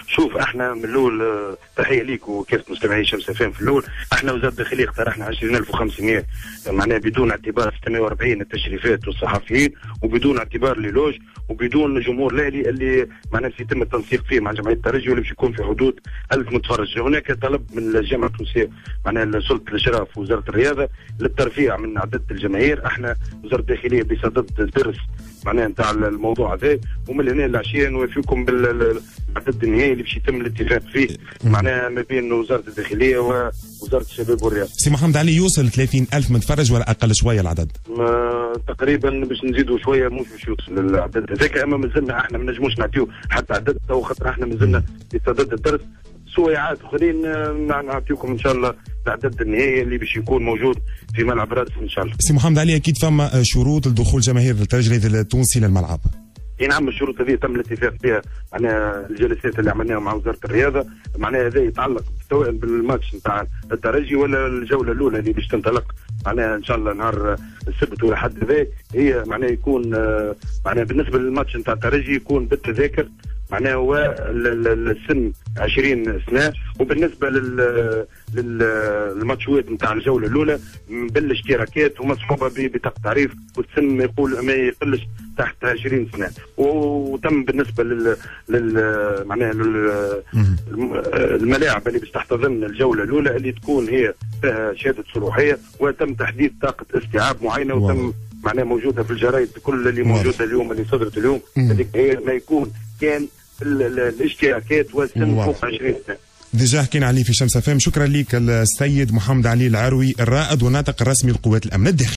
شوف احنا من الاول تحيه ليك وكافه مستمعي شمس اف ام. في الاول احنا وزاره الداخليه اقترحنا 20500 معناها بدون اعتبار 640 التشريفات والصحفيين، وبدون اعتبار للوج، وبدون جمهور الاهلي اللي معناها سيتم التنسيق فيه مع جمعيه الترجي، واللي باش يكون في حدود 1000 متفرج. هناك طلب من الجامعه التونسيه معناها سلطه الاشراف ووزاره الرياضه للترفيع من عدد الجماهير. احنا وزاره الداخليه بصدد درس معناها نتاع الموضوع هذا، ومن هنا العشيه نوافيكم بالعدد النهائي اللي باش يتم الاتفاق فيه معناها ما بين وزاره الداخليه ووزاره الشباب والرياضه. سي محمد علي، يوصل 30,000 متفرج ولا اقل شويه العدد؟ تقريبا باش نزيدوا شويه، مش باش يوصل للعدد هذاك، اما مازلنا احنا ما نجموش نعطيو حتى عدد تو، خاطر احنا مازلنا في صدد الدرس. سويعات اخرين نعطيكم ان شاء الله العدد النهائي اللي باش يكون موجود في ملعب رادس ان شاء الله. سي محمد علي، اكيد فما شروط لدخول جماهير الترجي التونسي للملعب؟ اي نعم، الشروط هذه تم الاتفاق فيها معناها الجلسات اللي عملناها مع وزاره الرياضه. معناها هذا يتعلق سواء بالماتش نتاع الترجي ولا الجوله الاولى اللي باش تنطلق معناها ان شاء الله نهار السبت ولا حد ذا. هي معناها يكون معناها بالنسبه للماتش نتاع الترجي يكون بالتذاكر معناها هو السن 20 سنه، وبالنسبه للماتشوات نتاع الجوله الاولى بالاشتراكات ومصحوبه ببطاقه تعريف، والسن ما يقلش تحت 20 سنه. وتم بالنسبه معناها الملاعب اللي باش تحتضن الجوله الاولى اللي تكون هي فيها شهاده صلاحيه، وتم تحديد طاقه استيعاب معينه، وتم معناها موجوده في الجرايد كل اللي موجوده اليوم اللي صدرت اليوم. هذيك هي ما يكون كان الاشتراكات والسن فوق 20 سنه. ديجا حكينا عليه في شمس اف ام. شكرا لك السيد محمد علي العروي، الرائد والناطق الرسمي لقوات الامن الداخلي.